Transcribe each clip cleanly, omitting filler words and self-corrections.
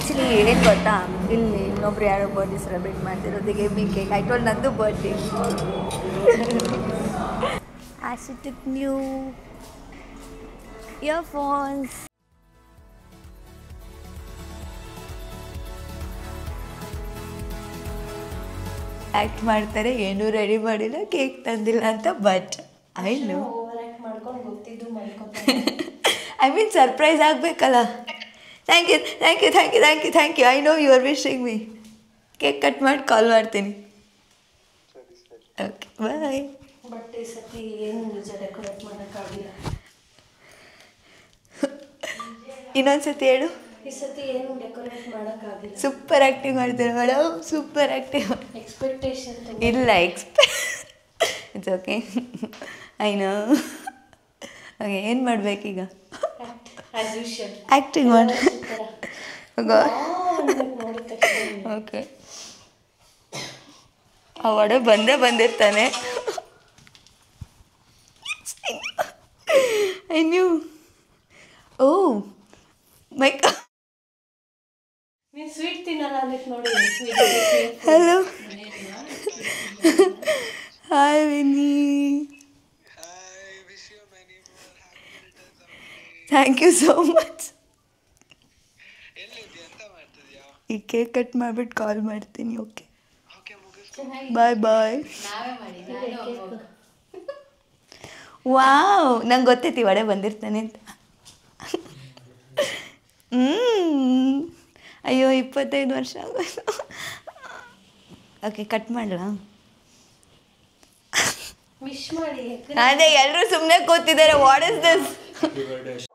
Actually ಏನು ಗೊತ್ತಾ, ಇಲ್ಲಿ ಇನ್ನೊಬ್ರು ಯಾರೋ ಬರ್ಡೇ ಸೆಲೆಬ್ರೇಟ್ ಮಾಡ್ತಿರೋದು gave me cake. I told ನಂದು birthday. Ashi took new earphones. Act ಮಾಡ್ತಾರೆ, ಏನೂ ರೆಡಿ ಮಾಡಿಲ್ಲ, ಕೇಕ್ ತಂದಿಲ್ಲ ಅಂತ. But I know I mean surprise ಆಗಬೇಕಲ್ಲ. Thank you thank you thank you thank you thank you. I know you are wishing me. Cake cut ಮಾಡಿ call ಮಾಡ್ತೀನಿ. Okay bye. But ಈ ಸತಿ ಏನು ನಿಜ ಡೆಕೋರೇಟ್ ಮಾಡೋಕ್ಕಾಗಿಲ್ಲ. ಇನ್ನೊಂದ್ಸತಿ ಹೇಳು. ಈ ಸತಿ ಏನು ಡೆಕೋರೇಟ್ ಮಾಡೋಕ್ಕಾಗಿಲ್ಲ. ಸೂಪರ್ ಆ್ಯಕ್ಟಿಂಗ್ ಮಾಡ್ತೀರಾ ಮೇಡಮ್, ಸೂಪರ್ ಆ್ಯಕ್ಟಿಂಗ್. ಎಕ್ಸ್ಪೆಕ್ಟೇಷನ್ ಇಲ್ಲ it's okay. I know. Okay, ಏನು ಮಾಡಬೇಕೀಗ? ಆ್ಯಸ್ ಯೂಶುವಲ್ ಆ್ಯಕ್ಟಿಂಗ್ ಮಾಡಿ. ಓಕೆ, ಆ ಒಡೆ ಬಂದಿರ್ತಾನೆ. I knew. Oh my god. ನೀನು ಸ್ವೀಟ್ ತಿನ್ನಲ್ಲ ಅದಕ್ಕೆ ನೋಡಿ. Hello hi Vini. Thank you so much. ಈ ಕೇಕ್ ಕಟ್ ಮಾಡಿಬಿಟ್ಟು ಕಾಲ್ ಮಾಡ್ತೀನಿ. ಓಕೆ ಬಾಯ್ ಬಾಯ್. ವಾವ್, ನಂಗೆ ಗೊತ್ತೈತಿ ಒಡೆ ಬಂದಿರ್ತಾನೆ ಅಂತ. ಅಯ್ಯೋ 25 ವರ್ಷ ಆಗೋಯ್ತು. ಓಕೆ, ಕಟ್ ಮಾಡಲಾ? ವಿಶ್ ಮಾಡಿ. ಅದೇ ಎಲ್ಲರೂ ಸುಮ್ಮನೆ ಕೂತಿದ್ದಾರೆ. What is this?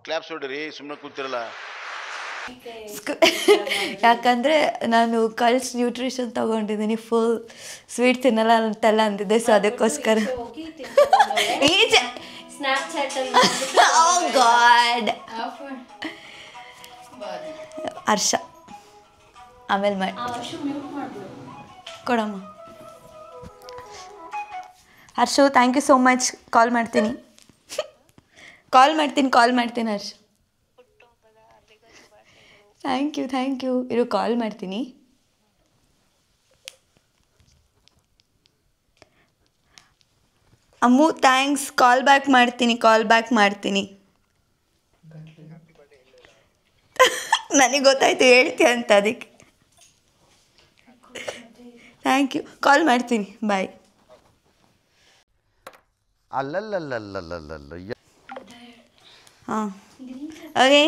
ಕ್ಲಾಪ್ಸ್ ಹೊಡ್ರಿ, ಸುಮ್ಮನೆ ಕೂತಿರಲ್ಲ. ಯಾಕಂದರೆ ನಾನು ಕಲ್ಸ್ ನ್ಯೂಟ್ರಿಷನ್ ತೊಗೊಂಡಿದ್ದೀನಿ, ಫುಲ್ ಸ್ವೀಟ್ ತಿನ್ನಲ್ಲ ಅಂತೆಲ್ಲ ಅಂದಿದ್ದೆ. ಸೊ ಅದಕ್ಕೋಸ್ಕರ ಈಚೆ ಓ ಗಾಡ್. ಹರ್ಷ ಆಮೇಲೆ ಮಾಡಿ ಕೊಡಮ್ಮ. ಹರ್ಷು ಥ್ಯಾಂಕ್ ಯು ಸೋ ಮಚ್. ಕಾಲ್ ಮಾಡ್ತೀನಿ ಹರ್ಷ. ಥ್ಯಾಂಕ್ ಯು ಇರು, ಕಾಲ್ ಮಾಡ್ತೀನಿ. ಅಮ್ಮು ಥ್ಯಾಂಕ್ಸ್. ಕಾಲ್ ಬ್ಯಾಕ್ ಮಾಡ್ತೀನಿ. ನನಗೆ ಗೊತ್ತಾಯ್ತು ಹೇಳ್ತೀಯ ಅಂತ, ಅದಕ್ಕೆ ಥ್ಯಾಂಕ್ ಯು. ಕಾಲ್ ಮಾಡ್ತೀನಿ, ಬಾಯ್. ಹಾಂ okay.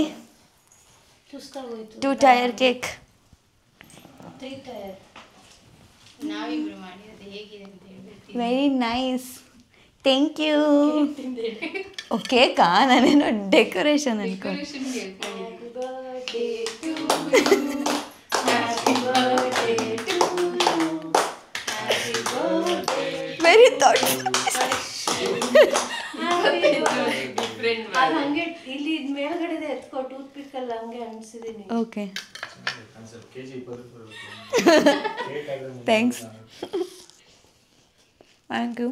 2 tier cake. 3 tier. Very nice, thank you. Oh ಕೇಕಾ? ನಾನೇನೋ ಡೆಕೋರೇಷನ್ ಅನ್ಕೊಂಡು. Very thoughtful. ಅದು ಹಂಗೆ ಇಲ್ಲಿ ಮೇಲ್ಗಡೆ ಎತ್ಕೊ, ಟೂತ್ ಪಿಕ್ ಅಲ್ಲಿ ಹಂಗೆ ಅನ್ಸಿದೀನಿ. Okay thanks. Thank you.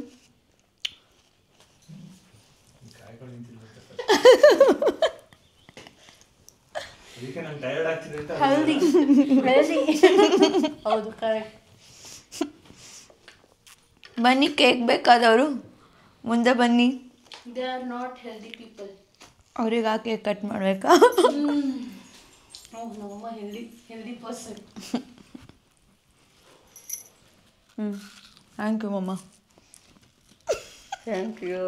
Healthy ಹೌದು, ಕರೆಕ್ಟ್. ಬನ್ನಿ, ಕೇಕ್ ಬೇಕಾದವರು ಮುಂದೆ ಬನ್ನಿ. They are not healthy people. ಅವ್ರಿಗೆ ಆ ಕೇಕ್ ಕಟ್ ಮಾಡಬೇಕಾ? ನಮ್ಮಮ್ಮ ಹೆಲ್ದಿ ಪರ್ಸನ್. ಥ್ಯಾಂಕ್ ಯು ಮಮ್ಮ. Thank you.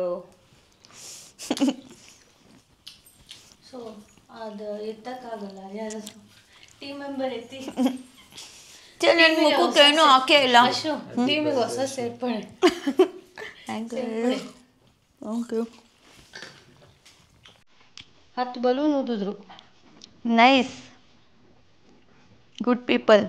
ಸೊ ಅದು ಎತ್ತಕ್ಕಾಗಲ್ಲ, ಯಾರು ಟೀಮ್ ಮೆಂಬರ್ ಎತ್ತಿ. ನನ್ನ ಮುಖಕ್ಕೇನು ಹಾಕೇ ಇಲ್ಲ. ಅಶು ಟೀಮಿಗೆ ಹೊಸ ಸೇರ್ಪಡೆ. Thank you. 10 ಬಲೂನ್ ಊದಿದ್ರು. Nice, good people.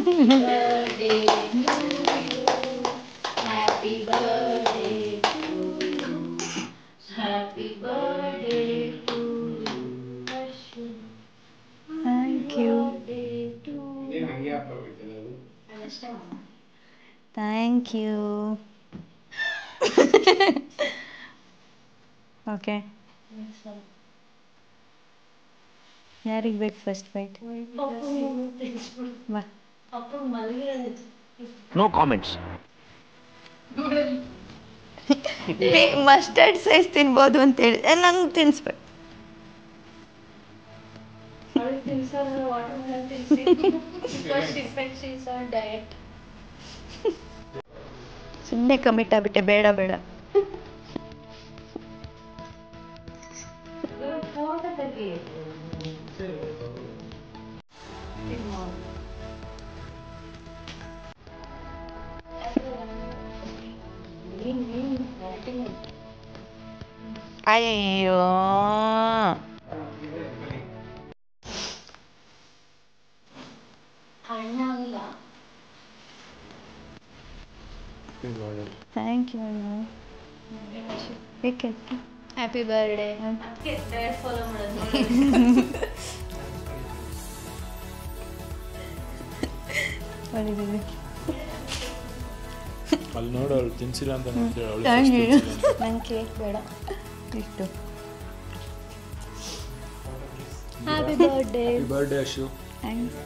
Birthday to you. Happy birthday to you. Happy birthday to you. Thank you. Okay, ಯಾರಿಗೆ ಬೇಕು ಫಸ್ಟ್ ಬೈಟ್? ಬಾ. No comments. ಮಸ್ಟರ್ಡ್ ಸೈಜ್ ತಿನ್ಬೋದು ಅಂತ ಹೇಳಿ ನಂಗೆ ತಿನ್ಸ್ಬೇಕು. ಸುಮ್ಮನೆ ಕಮಿಟ್ ಆಗ್ಬಿಟ್ಟೆ, ಬೇಡ ಬೇಡ. ಅಯ್ಯೋ, ಥ್ಯಾಂಕ್ ಯು. ಏಕೆ? Happy birthday. ಫಾಲೋ ಮಾಡೋದು ಹೊಡಿದ್ದೀವಿ. ಅಲ್ಲಿ ನೋಡು, ಅವಳು ತಿನ್ಸಿಲ್ಲ ಅಂತ ನಂಗೆ ಕೇಕ್ ಬೇಡ ಇಷ್ಟು. Happy birthday. Birthday Ashu. Thanks.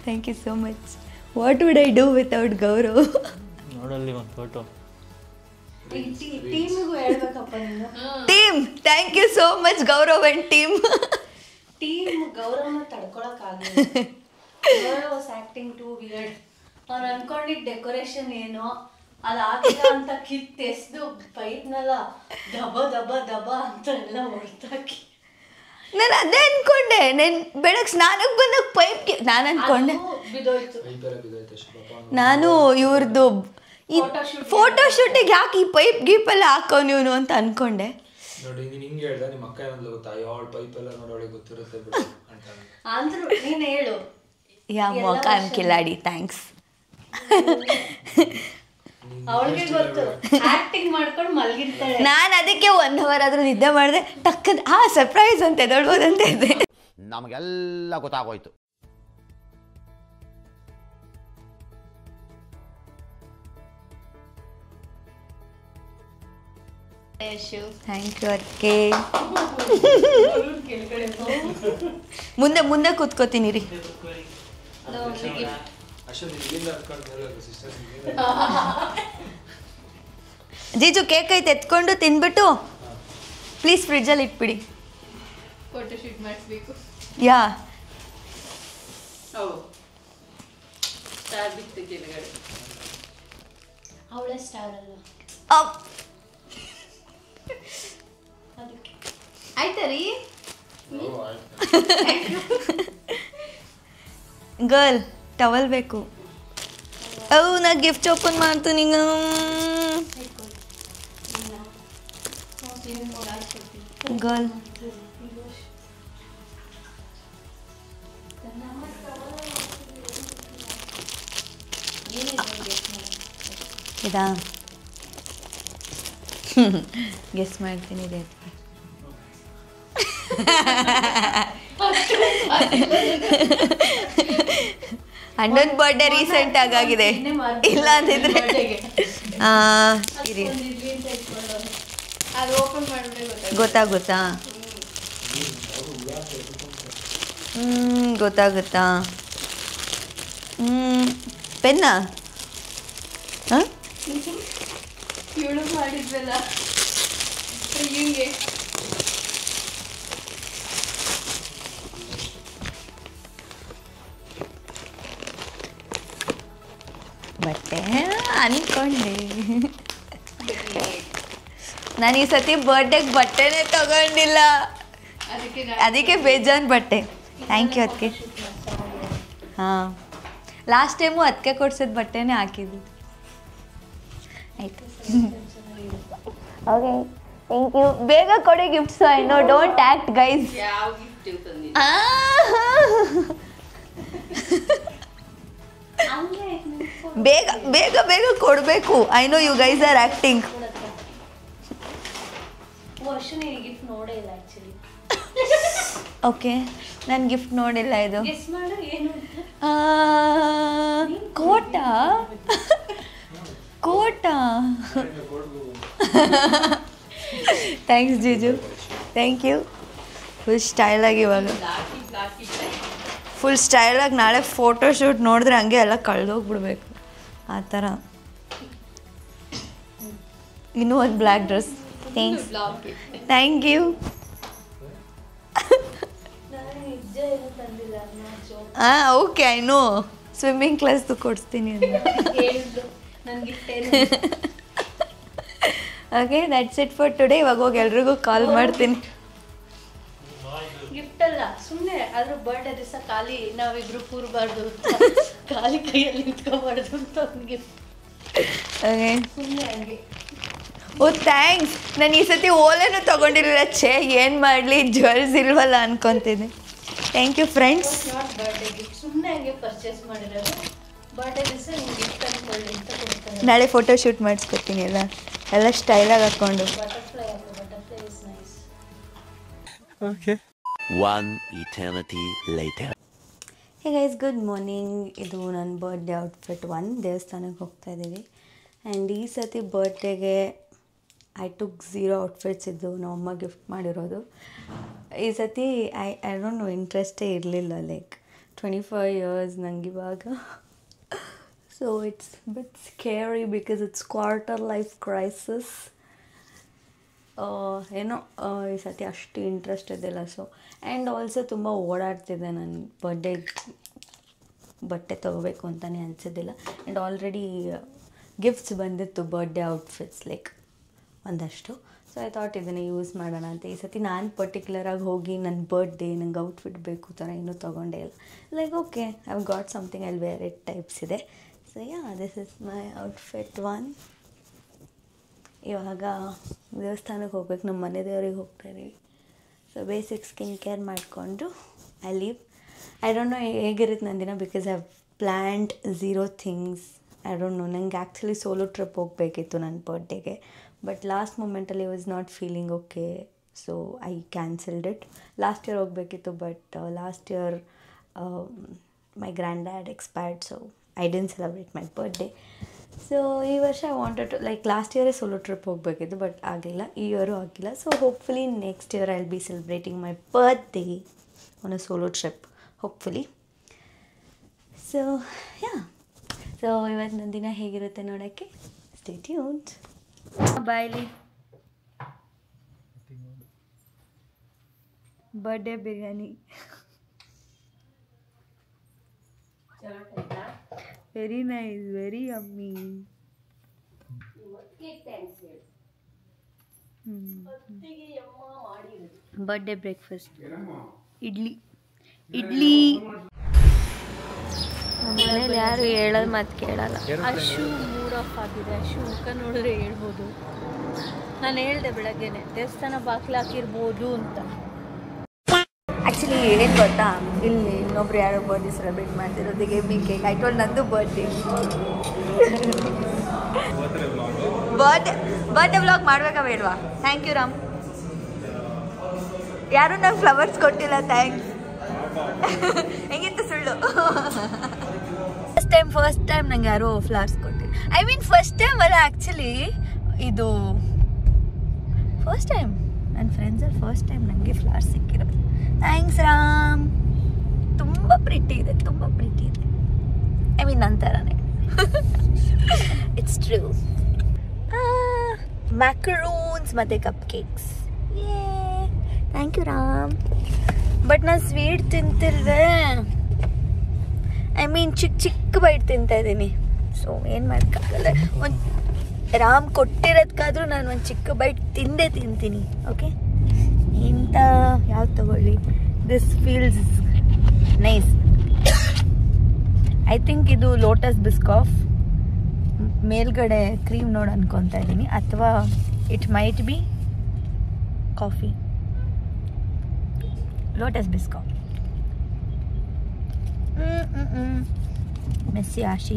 Thank you so much. What would I do without Gaurav? ನೋಡಲ್ಲಿ ಒಂದು ಫೋಟೋ. ಟೀಮಿಗೂ ಹೇಳ್ಬೇಕಪ್ಪ ನೀನು. Team, thank you so much Gaurav and team. Team ಗೌರವನ ತಡ್ಕೊಳಕ್ಕಾಗಲ್ಲ. Gaurav was acting too weird. ಅವ್ರು ಅನ್ಕೊಂಡಿದ್ದ ಡೆಕೋರೇಷನ್ ಏನೋ ಅದಾಗಿಲ್ಲ ಅಂತ ಕಿತ್ತೆಸ್ದು ಪೈಪ್ನೆಲ್ಲ ದಬ ದಬ ದಬ ಅಂತ ಎಲ್ಲ ಹೊಡ್ತಾಕಿ. ನಾನು ಅದೇ ಅನ್ಕೊಂಡೆ. ನಾನು ಬೆಳಗ್ಗೆ ಸ್ನಾನಕ್ಕೆ ಬಂದಾಗ ಪೈಪ್ಗೆ ನಾನು ಅನ್ಕೊಂಡೆ, ಬಿದೋಯ್ತು. ನಾನು ಇವ್ರದ್ದು ಈ ಫೋಟೋ ಶೂಟಿಗೆ ಯಾಕೆ ಈ ಪೈಪ್ ಗೀಪೆಲ್ಲ ಹಾಕೋನು ಇವನು ಅಂತ ಅನ್ಕೊಂಡೆ. ನೋಡಿ, ನೀನು ಹಿಂಗೆ ಹೇಳ್ದ, ನಿಮ್ಮ ಅಕ್ಕ ಏನಂದ್ಲು ಗೊತ್ತಾ? ಅವಳ ಪೈಪ್ ಎಲ್ಲ ನೋಡೋಳಿಗೆ ಗೊತ್ತಿರುತ್ತೆ ಬಿಡು ಅಂತ ಅಂದ್ರು. ನೀನು ಹೇಳು. ಯಾ ಮೊಕ ಐಮ್ ಕಿಲಾಡಿ. ಥ್ಯಾಂಕ್ಸ್. ಅವಳಿಗೆ ಗೊತ್ತು, ಆಕ್ಟಿಂಗ್ ಮಾಡ್ಕೊಂಡು ಮಲಗಿರ್ತಾಳೆ. ನಾನು ಅದಕ್ಕೆ 1 hour ಆದ್ರೂ ನಿದ್ದೆ ಮಾಡಿದೆ. ಟಕ್ಕದ ಸರ್ಪ್ರೈಸ್ ಅಂತ ಎದೊಳ್ಬೋದಂತ ಇದೆ. ನಮಗೆಲ್ಲ ಗೊತ್ತಾಗೋಯ್ತು. ಥ್ಯಾಂಕ್ ಯು ಅದಕ್ಕೆ. ಮುಂದೆ ಮುಂದೆ ಕೂತ್ಕೋತೀನಿ ರೀ. ಜೀಜು ಕೇಕ್ ಐತೆ, ಎತ್ಕೊಂಡು ತಿನ್ಬಿಟ್ಟು ಪ್ಲೀಸ್ ಫ್ರಿಡ್ಜಲ್ಲಿ ಇಟ್ಬಿಡಿ. ಫೋಟೋ ಶೂಟ್ ಮಾಡಿಸ್ಬೇಕು. ಯಾ, ಸ್ಟಾರ್ ಬಿತ್ತು ಕೆಳಗಡೆ. ಅವಳೇ ಸ್ಟಾರ್ ಅಲ್ಲ. ಆಯ್ತಾ ರೀ? ಗರ್ಲ್ ಟವಲ್ ಬೇಕು. ನಾ ಗಿಫ್ಟ್ ಓಪನ್ ಮಾಡ್ತು ನಿಂಗೆ. ಗರ್ಲ್ ಇದಾ? ಗೆಸ್ ಮಾಡ್ತೀನಿ ಇದೆ. ಅಣ್ಣನ ಬರ್ಡೇ ರೀಸೆಂಟ್ ಆಗಿದೆ. ಇಲ್ಲ ಅಂತಿದ್ರೆ ಗೊತ್ತಾಗುತ್ತಾ? ಗೊತ್ತಾಗುತ್ತಾ? ಪೆನ್ನ ಇವಳು ಮಾಡಿದ್ವಲ್ಲ ಹಿಂಗೆ. ಬಟ್ಟೆ ಅನ್ಕೊಂಡೆ. ನಾನು ಈ ಸತಿ ಬರ್ಡೇಗೆ ಬಟ್ಟೆನೇ ತಗೊಂಡಿಲ್ಲ, ಅದಕ್ಕೆ ಬೇಜಾನ್ ಬಟ್ಟೆ. ಥ್ಯಾಂಕ್ ಯು ಅದಕ್ಕೆ. ಹಾಂ, ಲಾಸ್ಟ್ ಟೈಮು ಅದಕ್ಕೆ ಕೊಡ್ಸಿದ ಬಟ್ಟೆನೇ ಹಾಕಿದ್ವಿ. ಆಯಿತು, ಓಕೆ, ಥ್ಯಾಂಕ್ ಯು. ಬೇಗ ಕೊಡಿ gifts. I know, don't act guys. ಬೇಗ ಬೇಗ ಬೇಗ ಕೊಡಬೇಕು. I know you guys are acting. ವರ್ಷ ಗಿಫ್ಟ್ ನೋಡೇ ಇಲ್ಲ ಆ್ಯಕ್ಚುಲಿ. ಓಕೆ ನಾನು ಗಿಫ್ಟ್ ನೋಡಿಲ್ಲ ಇದು. ಗೆಸ್ ಮಾಡು ಏನು ಕೋಟ ಥ್ಯಾಂಕ್ಸ್ ಜೀಜು, ಥ್ಯಾಂಕ್ ಯು. ಫುಲ್ ಸ್ಟೈಲಾಗಿ ಇವಾಗ ಫುಲ್ ಸ್ಟೈಲಾಗಿ ನಾಳೆ ಫೋಟೋ ಶೂಟ್ ನೋಡಿದ್ರೆ ಹಂಗೆ ಎಲ್ಲ ಕಳೆದೋಗ್ಬಿಡ್ಬೇಕು ಆ ಥರ. ಇನ್ನೂ ಒಂದು ಬ್ಲ್ಯಾಕ್ ಡ್ರೆಸ್. Thank you. ಹಾಂ ಓಕೆ, ಐ ನೋ ಸ್ವಿಮ್ಮಿಂಗ್ ಕ್ಲಾಸ್ದು ಕೊಡಿಸ್ತೀನಿ ಅಂತ. Okay, that's it for today. ಇವಾಗ ಹೋಗಿ ಎಲ್ರಿಗೂ ಕಾಲ್ ಮಾಡ್ತೀನಿ. ಗಿಫ್ಟ್ ಅಲ್ಲ, ಸುಮ್ಮನೆ ಅದ್ರ ಬರ್ಡೇ ದಿವಸ ಖಾಲಿ ನಾವಿಬ್ರು ಕೂರಬಾರ್ದು, ಖಾಲಿ ಕೈಯಲ್ಲಿ ನಿಂತ್ಕೋಬಾರ್ದು ಅಂತ ಒಂದು ಗಿಫ್ಟ್. ಓಕೆ, ಸುಮ್ಮನೆ ಹಂಗೆ. ಓ ಥ್ಯಾಂಕ್ಸ್. ನಾನು ಈ ಸತಿ ಓಲೆನೂ ತೊಗೊಂಡಿರಲಿಲ್ಲ. ಏನು ಮಾಡಲಿ, ಜ್ಯುವೆಲ್ಸ್ ಇಲ್ವಲ್ಲ ಅನ್ಕೊತೀನಿ. Thank you friends. Not birthday gift, ಸುಮ್ಮನೆ ಹಂಗೆ ಪರ್ಚೇಸ್ ಮಾಡಿರೋದು. ಬರ್ಡೇ ದಿವಸ ನಿಮ್ಗೆ ಗಿಫ್ಟ್ ಅನ್ಕೊಳ್ಳಿ ಅಂತ ಕೊಡ್ತಾರೆ. ನಾಳೆ ಫೋಟೋ ಶೂಟ್ ಮಾಡಿಸ್ಕೊತೀನಿ ಎಲ್ಲ ಸ್ಟೈಲಾಗಿ ಹಾಕ್ಕೊಂಡು. Butterfly is nice. One eternity later. Hey guys, good morning. ಇದು ನನ್ನ ಬರ್ಡೇ ಔಟ್ಫಿಟ್ 1. ದೇವಸ್ಥಾನಕ್ಕೆ ಹೋಗ್ತಾ ಇದ್ದೀವಿ. ಆ್ಯಂಡ್ ಈ ಸತಿ ಬರ್ಡೇಗೆ ಐ ಟುಕ್ 0 ಔಟ್ಫಿಟ್ಸ್ ಇದ್ದು ನಮ್ಮಮ್ಮ ಗಿಫ್ಟ್ ಮಾಡಿರೋದು. ಈ ಸತಿ ಐ ಡೋಂಟ್ ನೋ, ಇಂಟ್ರೆಸ್ಟೇ ಇರಲಿಲ್ಲ. ಲೈಕ್ 25 years ನಂಗೆ ಇವಾಗ. So it's bit scary because it's quarter life crisis. ಏನೋ ಈ ಸತಿ ಅಷ್ಟು ಇಂಟ್ರೆಸ್ಟ್ ಇದ್ದಿಲ್ಲ. ಸೊ ಆ್ಯಂಡ್ ಆಲ್ಸೋ ತುಂಬ ಓಡಾಡ್ತಿದ್ದೆ. ನಾನು ಬಟ್ಟೆ ತೊಗೋಬೇಕು ಅಂತಲೇ ಅನಿಸಿದ್ದಿಲ್ಲ. ಆ್ಯಂಡ್ ಆಲ್ರೆಡಿ ಗಿಫ್ಟ್ಸ್ ಬಂದಿತ್ತು ಬರ್ಡೇ ಔಟ್ಫಿಟ್ಸ್, ಲೈಕ್ ಒಂದಷ್ಟು. ಸೊ ಐ ಥಾಟ್ ಇದನ್ನು ಯೂಸ್ ಮಾಡೋಣ ಅಂತ. ಈ ಸತಿ ನಾನು ಪರ್ಟಿಕ್ಯುಲರಾಗಿ ಹೋಗಿ ನನ್ನ ಬರ್ಡೇ ನಂಗೆ ಔಟ್ಫಿಟ್ ಬೇಕು ಥರ ಇನ್ನೂ ತೊಗೊಂಡೇ ಇಲ್ಲ. Like okay, I have got something, I wear it types ಇದೆ. So yeah, this is my outfit 1. ಇವಾಗ ದೇವಸ್ಥಾನಕ್ಕೆ ಹೋಗ್ಬೇಕು, ನಮ್ಮ ಮನೆ ದೇವ್ರಿಗೆ ಹೋಗ್ತಾ ಇದ್ದೀವಿ. ಸೊ ಬೇಸಿಕ್ ಸ್ಕಿನ್ ಕೇರ್ ಮಾಡಿಕೊಂಡು I leave. I don't know ಹೇಗಿರುತ್ತೆ ನನ್ನ ದಿನ, because I have planned 0 things. I don't know, ನಂಗೆ ಆ್ಯಕ್ಚುಲಿ ಸೋಲೋ ಟ್ರಿಪ್ ಹೋಗಬೇಕಿತ್ತು ನನ್ನ ಬರ್ಡೇಗೆ. ಬಟ್ ಲಾಸ್ಟ್ ಮೂಮೆಂಟಲ್ಲಿ I was not feeling okay, so I cancelled it. Last year ಹೋಗಬೇಕಿತ್ತು, but last year my granddad expired, so I didn't celebrate my birthday. So ಈ ವರ್ಷ I wanted to, like last ಇಯರೇ solo trip ಹೋಗಬೇಕಿತ್ತು, but ಆಗಲಿಲ್ಲ. ಈ year ಆಗಿಲ್ಲ. So hopefully next year I will be celebrating my birthday on a solo trip, hopefully. So yeah, so ಇವತ್ತು ನನ್ನ ದಿನ ಹೇಗಿರುತ್ತೆ ನೋಡೋಕ್ಕೆ ಸ್ಟೇ ಟ್ಯೂನ್ಡ್. ಬಾಯ್ಲಿ birthday biryani. Very nice, very yummy. Birthday breakfast idli. ಮನೇಲಿ ಯಾರು ಹೇಳೋದು ಮಾತು ಕೇಳಲ್ಲ. ಅಶು ಮೂಡ್ ಆಫ್ ಆಗಿದೆ. ಅಶು ಮುಖ ನೋಡಿದ್ರೆ ಹೇಳ್ಬೋದು. ನಾನು ಹೇಳ್ದೆ ಬೆಳಗ್ಗೆನೆ ದೇವಸ್ಥಾನ ಬಾಗಿಲು ಹಾಕಿರ್ಬೋದು ಅಂತ. ಆ್ಯಕ್ಚುಲಿ ಏನು ಗೊತ್ತಾ, ಇಲ್ಲಿ ಇನ್ನೊಬ್ರು ಯಾರೋ ಬರ್ಡೇ ಸೆಲೆಬ್ರೇಟ್ ಮಾಡ್ತಿರೋದು, ಗೇಮಿಂಗ್ ಕೇಕ್. ಐ ಟೋಲ್ಡ್ ನಂದು ಬರ್ಡೇ ವ್ಲಾಗ್ ಮಾಡಬೇಕಾ ಬೇಡವಾ? Thank you Ram. ಯಾರೂ ನಂಗೆ ಫ್ಲವರ್ಸ್ ಕೊಟ್ಟಿಲ್ಲ, ಥ್ಯಾಂಕ್ಸ್. ಹೆಂಗಿತ್ತು ಸುಳ್ಳು? ಫಸ್ಟ್ ಟೈಮ್ ನಂಗೆ ಯಾರೋ ಫ್ಲವರ್ಸ್ ಕೊಟ್ಟಿಲ್ಲ. ಐ ಮೀನ್ ಫಸ್ಟ್ ಟೈಮ್ ಅಲ್ಲ, ಆ್ಯಕ್ಚುಲಿ ಇದು ಫಸ್ಟ್ ಟೈಮ್. ನನ್ನ ಫ್ರೆಂಡ್ಸಲ್ಲಿ ಫಸ್ಟ್ ಟೈಮ್ ನನಗೆ ಫ್ಲವರ್ಸ್ ಸಿಕ್ಕಿರೋದು. ಥ್ಯಾಂಕ್ಸ್ ರಾಮ್. ತುಂಬ ಪ್ರಿಟಿ ಇದೆ, ತುಂಬ ಪ್ರಿಟಿ ಇದೆ. ಐ ಮೀನ್ ನನ್ನ ಥರನೇ. It's true. ಮ್ಯಾಕರೋನ್ಸ್ ಮತ್ತು cupcakes. Thank you Ram. But ನಾನು ಸ್ವೀಟ್ ತಿಂತಿಲ್ವೇ. ಐ ಮೀನ್ ಚಿಕ್ಕ ಬೈಟ್ ತಿಂತಾಯಿದ್ದೀನಿ. ಸೊ ಏನು ಮಾಡೋಕ್ಕಾಗಲ್ಲ. ಒಂದು ರಾಮ್ ಕೊಟ್ಟಿರೋದಕ್ಕಾದ್ರೂ ನಾನು ಒಂದು ಚಿಕ್ಕ ಬೈಟ್ ತಿಂತೀನಿ. ಓಕೆ, ಇಂಥ ಯಾವ್ದು ತಗೊಳ್ಳಿ? This feels nice. I think ಇದು ಲೋಟಸ್ ಬಿಸ್ಕಾಫ್. ಮೇಲ್ಗಡೆ ಕ್ರೀಮ್ ನೋಡಿ ಅನ್ಕೊತಾ ಇದ್ದೀನಿ, ಅಥವಾ it might be coffee. Lotus Biscoff. Messy Ashi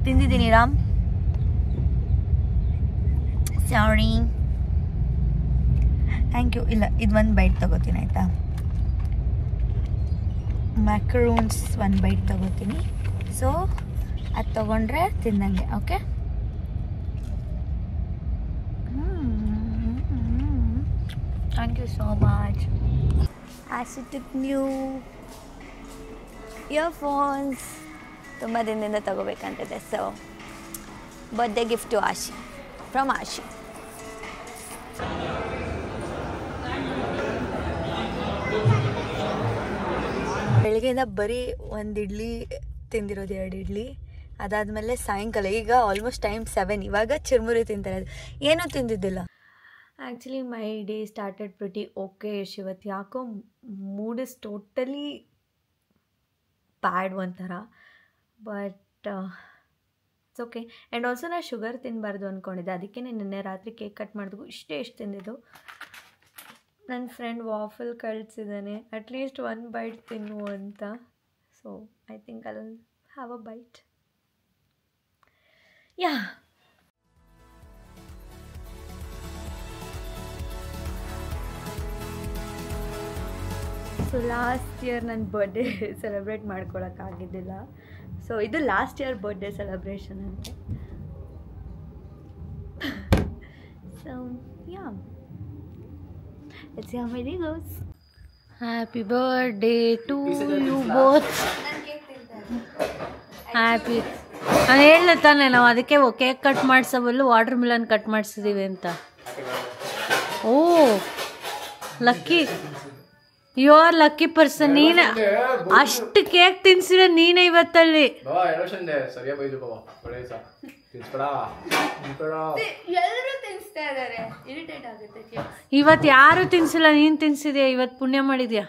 ತಿಂದಿದ್ದೀನಿ ರಾಮ್. ಸಾರಿ. Thank you. ಇಲ್ಲ, ಇದು ಒಂದು ಬೈಟ್ ತೊಗೋತೀನಿ ಆಯಿತಾ. ಮ್ಯಾಕ್ರೂನ್ಸ್ ಒಂದು ಬೈಟ್ ತೊಗೋತೀನಿ. ಸೊ ಅದು ತೊಗೊಂಡ್ರೆ ತಿನ್ನಂಗೆ. Okay. Thank you so much. ಆಶಿಟಿಕ್ ನ್ಯೂ ಇಯರ್ಫೋನ್ಸ್ ತುಂಬ ದಿನದಿಂದ ತಗೋಬೇಕಂತಿದೆ. So birthday gift to Ashi from Ashi. ಬೆಳಗ್ಗೆಯಿಂದ ಬರೀ ಒಂದು ಇಡ್ಲಿ ತಿಂದಿರೋದು, 2 ಇಡ್ಲಿ. ಅದಾದಮೇಲೆ ಸಾಯಂಕಾಲ, ಈಗ ಆಲ್ಮೋಸ್ಟ್ ಟೈಮ್ 7, ಇವಾಗ ಚುರುಮುರಿ ತಿಂತಿರೋದು, ಏನೂ ತಿಂದಿದ್ದಿಲ್ಲ. Actually my day started pretty okay. ಇವತ್ತು ಯಾಕೋ ಮೂಡ್ ಇಸ್ ಟೋಟಲಿ ಬ್ಯಾಡ್ ಒಂಥರ. But it's okay. And also ನಾನು ಶುಗರ್ ತಿನ್ನಬಾರ್ದು ಅಂದ್ಕೊಂಡಿದ್ದೆ, ಅದಕ್ಕೆ ನಿನ್ನೆ ರಾತ್ರಿ ಕೇಕ್ ಕಟ್ ಮಾಡಿದ್ವು. ಎಷ್ಟು ತಿಂದಿದ್ದು. ನನ್ನ ಫ್ರೆಂಡ್ ವಾಫಲ್ ಕಳಿಸಿದ್ದಾನೆ, ಅಟ್ಲೀಸ್ಟ್ 1 ಬೈಟ್ ತಿನ್ನು ಅಂತ. So I think I will have a bite. Yeah. So last year ನನ್ನ ಬರ್ಡೇ ಸೆಲೆಬ್ರೇಟ್ ಮಾಡ್ಕೊಳಕ್ಕಾಗಿದ್ದಿಲ್ಲ. ಸೊ ಇದು ಲಾಸ್ಟ್ ಇಯರ್ ಬರ್ಡೇ ಸೆಲೆಬ್ರೇಷನ್ ಅಂತೆ. So yeah, let's see how my day goes. Happy birthday to you both. Happy. ನಾನು ಹೇಳಿದೆ ತಾನೆ, ನಾವು ಅದಕ್ಕೆ cake cut ಮಾಡಿಸೋಬಲ್ಲು ವಾಟರ್ ಮಿಲನ್ ಕಟ್ ಮಾಡಿಸಿದ್ದೀವಿ ಅಂತ. Oh lucky, you are lucky person. ನೀನು ಅಷ್ಟು ಕೇಕ್ ತಿನ್ಸಿರೋ ನೀನೇ ಇವತ್ತಲ್ಲಿ. ಇವತ್ತು ಯಾರು ತಿನ್ಸಿಲ್ಲ, ನೀನು ತಿನ್ಸಿದ್ಯಾ. ಇವತ್ತು ಪುಣ್ಯ ಮಾಡಿದ್ಯಾ.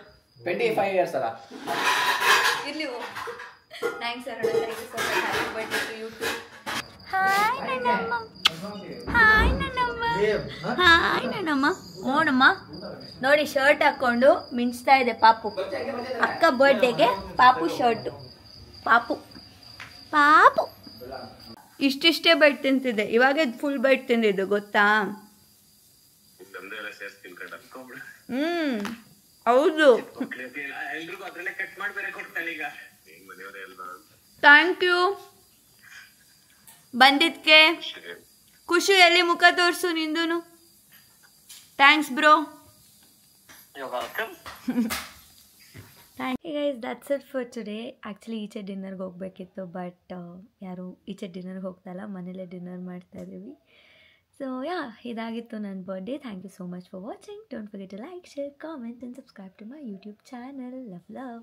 25 years ಅಲ್ಲ. ಇರ್ಲಿ. Thanks Aruna, thank you so much. Happy birthday to you too. Hi ನನ್ನಮ್ಮ. ಹಾಯ್ ನನ್ನಮ್ಮ. ಹಾಯ್ ನನ್ನಮ್ಮ. ಓಣಮ್ಮ ನೋಡಿ, ಶರ್ಟ್ ಹಾಕ್ಕೊಂಡು ಮಿಂಚ್ತಾ ಇದೆ ಪಾಪು. ಅಕ್ಕ ಬರ್ಡೇಗೆ ಪಾಪು ಶರ್ಟು. ಪಾಪು ಪಾಪು ಇಷ್ಟಿಷ್ಟೇ ಬೈಟ್ ತಿಂತಿದ್ದೆ, ಇವಾಗ ಫುಲ್ ಬೈಟ್ ತಿಂದಿದ್ದು ಗೊತ್ತಾ. ಹೌದು. ಥ್ಯಾಂಕ್ ಯು ಬಂದಿದ್ಕೆ. ಖುಷಿ ಎಲ್ಲಿ ಮುಖ ತೋರಿಸು ನಿಂದು. Thanks bro. Hey guys, that's it for today. Actually ಈಚೆ ಡಿನ್ನರ್ಗೆ ಹೋಗಬೇಕಿತ್ತು, ಬಟ್ ಯಾರು ಈಚೆ ಡಿನ್ನರ್ಗೆ ಹೋಗ್ತಾಯಿಲ್ಲ, ಮನೇಲೇ ಡಿನ್ನರ್ ಮಾಡ್ತಾ ಇದ್ದೀವಿ. ಸೊ ಯಾ, ಇದಾಗಿತ್ತು ನನ್ನ birthday. Thank you so much for watching. Don't forget to like, share, comment and subscribe to my YouTube channel. Love.